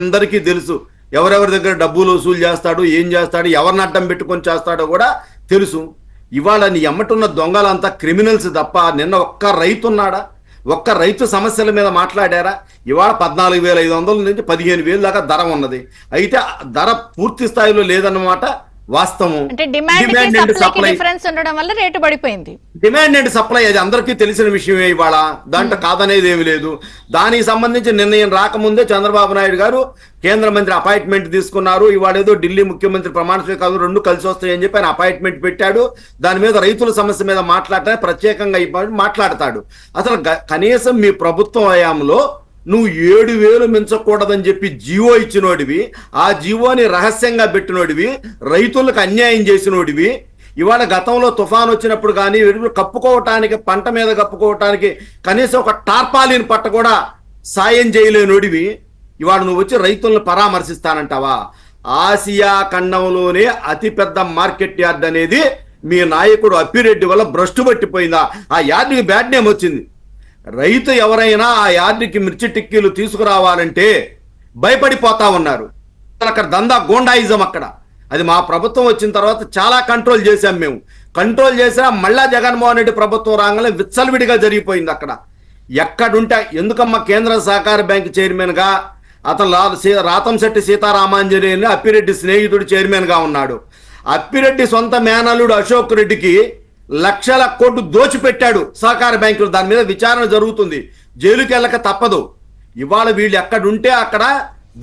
అందరికీ తెలుసు. ఎవరెవరి దగ్గర డబ్బులు వసూలు చేస్తాడు, ఏం చేస్తాడు, ఎవరిని అడ్డం పెట్టుకొని చేస్తాడో కూడా తెలుసు. ఇవాళ నీ ఎమ్మటున్న దొంగలంతా క్రిమినల్స్ తప్ప నిన్న ఒక్క రైతు ఉన్నాడా? ఒక్క రైతు సమస్యల మీద మాట్లాడారా? ఇవాళ 14,500 నుంచి 15,000 దాకా ధర ఉన్నది. అయితే ధర పూర్తి స్థాయిలో లేదన్నమాట వాస్తవం. డిమాండ్ అండ్ సప్లై అది అందరికీ తెలిసిన విషయమే. ఇవాళ దాంట్లో కాదనేది ఏమి లేదు. దానికి సంబంధించి నిర్ణయం రాకముందే చంద్రబాబు నాయుడు గారు కేంద్ర మంత్రి అపాయింట్మెంట్ తీసుకున్నారు. ఇవాళ ఏదో ఢిల్లీ ముఖ్యమంత్రి ప్రమాణ స్వీకారం 2 కలిసి వస్తాయని చెప్పి ఆయన అపాయింట్మెంట్ పెట్టాడు. దాని మీద రైతుల సమస్య మీద మాట్లాడటానికి ప్రత్యేకంగా మాట్లాడతాడు. అసలు కనీసం మీ ప్రభుత్వం హయాంలో నువ్వు 7,000 మించకూడదని చెప్పి జీవో ఇచ్చినోడివి, ఆ జీవోని రహస్యంగా పెట్టినోడివి, రైతులకు అన్యాయం చేసినోడివి. ఇవాళ గతంలో తుఫాన్ వచ్చినప్పుడు కానీ కప్పుకోవటానికి, పంట మీద కప్పుకోవటానికి కనీసం ఒక టార్పాలిన్ పట్ట కూడా సాయం చేయలేనోడివి. ఇవాళ నువ్వు వచ్చి రైతులను పరామర్శిస్తానంటావా? ఆసియా ఖండంలోనే అతిపెద్ద మార్కెట్ యార్డ్ అనేది మీ నాయకుడు అప్పిరెడ్డి వల్ల భ్రష్టు పట్టిపోయిందా? ఆ యార్డుకి బ్యాడ్ నేమ్ వచ్చింది. రైతు ఎవరైనా ఆ యార్డుకి మిర్చి టిక్కీలు తీసుకురావాలంటే భయపడిపోతా ఉన్నారు. అక్కడ దందా గోండాయిజం అక్కడ. అది మా ప్రభుత్వం వచ్చిన తర్వాత చాలా కంట్రోల్ చేశాం మేము. కంట్రోల్ చేసినా మళ్ళా జగన్మోహన్ రెడ్డి ప్రభుత్వం రాగానే విచ్చలవిడిగా జరిగిపోయింది అక్కడ. ఎక్కడుంటే ఎందుకమ్మా కేంద్ర సహకార బ్యాంక్ చైర్మన్ గా అతను రాతంశెట్టి సీతారామాంజనేయులు అప్పిరెడ్డి స్నేహితుడు చైర్మన్ గా ఉన్నాడు. అప్పిరెడ్డి సొంత మేనల్లుడు అశోక్ రెడ్డికి లక్షల కోట్లు దోచిపెట్టాడు సహకార బ్యాంకులు. దాని మీద విచారణ జరుగుతుంది. జైలుకి వెళ్ళక తప్పదు. ఇవాళ వీళ్ళు ఎక్కడుంటే అక్కడ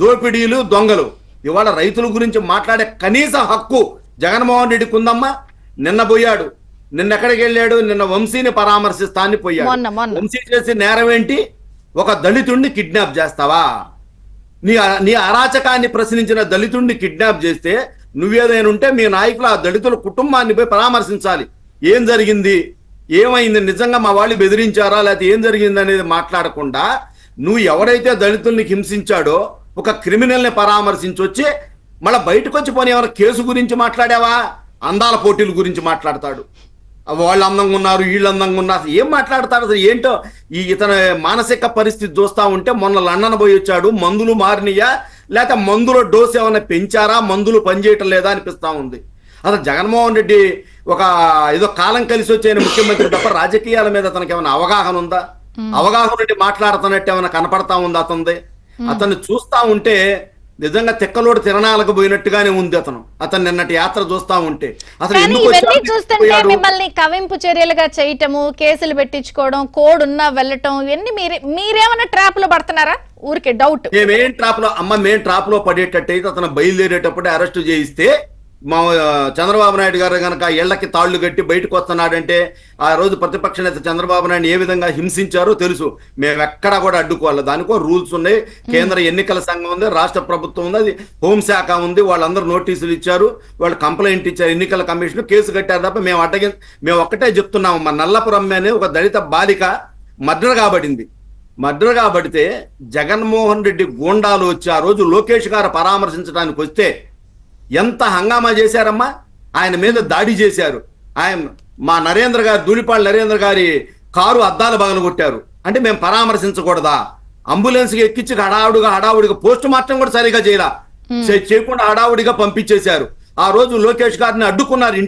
దోపిడీలు, దొంగలు. ఇవాళ రైతుల గురించి మాట్లాడే కనీస హక్కు జగన్మోహన్ రెడ్డికి ఉందమ్మా. నిన్న పోయాడు. నిన్న ఎక్కడికి వెళ్ళాడు? నిన్న వంశీని పరామర్శిస్తాన్ని పోయాడు. వంశీ చేసే నేరం ఏంటి? ఒక దళితుడిని కిడ్నాప్ చేస్తావా? నీ అరాచకాన్ని ప్రశ్నించిన దళితుడిని కిడ్నాప్ చేస్తే నువ్వేదైనా ఉంటే మీ నాయకులు ఆ దళితుల కుటుంబాన్ని పోయి పరామర్శించాలి. ఏం జరిగింది, ఏమైంది, నిజంగా మా వాళ్ళు బెదిరించారా లేకపోతే ఏం జరిగింది అనేది మాట్లాడకుండా నువ్వు ఎవరైతే దళితుల్ని హింసించాడో ఒక క్రిమినల్ని పరామర్శించొచ్చి మళ్ళీ బయటకు వచ్చి పోనీ ఎవరైనా కేసు గురించి మాట్లాడావా? అందాల పోటీల గురించి మాట్లాడతాడు. వాళ్ళు అందంగా ఉన్నారు, వీళ్ళు అందంగా ఉన్నారు. ఏం మాట్లాడతాడు అసలు? ఏంటో ఇతని మానసిక పరిస్థితి చూస్తా ఉంటే మొన్న లండన్ పోయి వచ్చాడు. మందులు మారినయా లేకపోతే మందుల డోస్ ఏమైనా పెంచారా, మందులు పనిచేయటం లేదా అనిపిస్తా ఉంది. అసలు జగన్మోహన్ రెడ్డి ఒక ఏదో కాలం కలిసి వచ్చే ముఖ్యమంత్రి తప్ప రాజకీయాల మీద అతనికి ఏమైనా అవగాహన ఉందా? అవగాహన నుండి మాట్లాడుతున్నట్టు ఏమైనా కనపడతా ఉందా అతనిది? అతన్ని చూస్తా ఉంటే నిజంగా తిక్కలోడు తిరణాలకు పోయినట్టుగానే ఉంది అతను నిన్నటి యాత్ర చూస్తా ఉంటే. అసలు చూస్తుంటే మిమ్మల్ని కవింపు చర్యలుగా చేయటము, కేసులు పెట్టించుకోవడం, కోడ్ ఉన్నా వెళ్ళటం, ఇవన్నీ మీరేమన్నా ట్రాప్ లో పడుతున్నారా? ఊరికే డౌట్. మేమేం ట్రాప్ లో పడేటట్టయితే అతను బయలుదేరేటప్పుడే అరెస్ట్ చేయిస్తే మా చంద్రబాబు నాయుడు గారు కనుక ఇళ్లకి తాళ్లు కట్టి బయటకు వస్తున్నాడంటే ఆ రోజు ప్రతిపక్ష నేత చంద్రబాబు నాయుడు ఏ విధంగా హింసించారో తెలుసు. మేము ఎక్కడా కూడా అడ్డుకోవాలి. దానికో రూల్స్ ఉన్నాయి. కేంద్ర ఎన్నికల సంఘం ఉంది, రాష్ట్ర ప్రభుత్వం ఉంది, అది హోంశాఖ ఉంది. వాళ్ళందరూ నోటీసులు ఇచ్చారు, వాళ్ళు కంప్లైంట్ ఇచ్చారు, ఎన్నికల కమిషన్ కేసు కట్టారు. తప్ప మేము ఒక్కటే చెప్తున్నాము. మా నల్లపురం అనే ఒక దళిత బాలిక మర్డర్ కాబడింది. మర్డర్ కాబడితే జగన్మోహన్ రెడ్డి గూండాలు వచ్చి ఆ రోజు లోకేష్ గారు పరామర్శించడానికి వస్తే ఎంత హంగామా చేశారమ్మా. ఆయన మీద దాడి చేశారు. మా నరేంద్ర గారు, ధూళిపాళ నరేంద్ర గారి కారు అద్దాలు పగలగొట్టారు. అంటే మేము పరామర్శించకూడదా? అంబులెన్స్ కి ఎక్కించి హడావుడిగా పోస్ట్ మార్టం కూడా సరిగా చేయకుండా హడావుడిగా పంపించేశారు. ఆ రోజు లోకేష్ గారిని అడ్డుకున్నారు. ఇంటి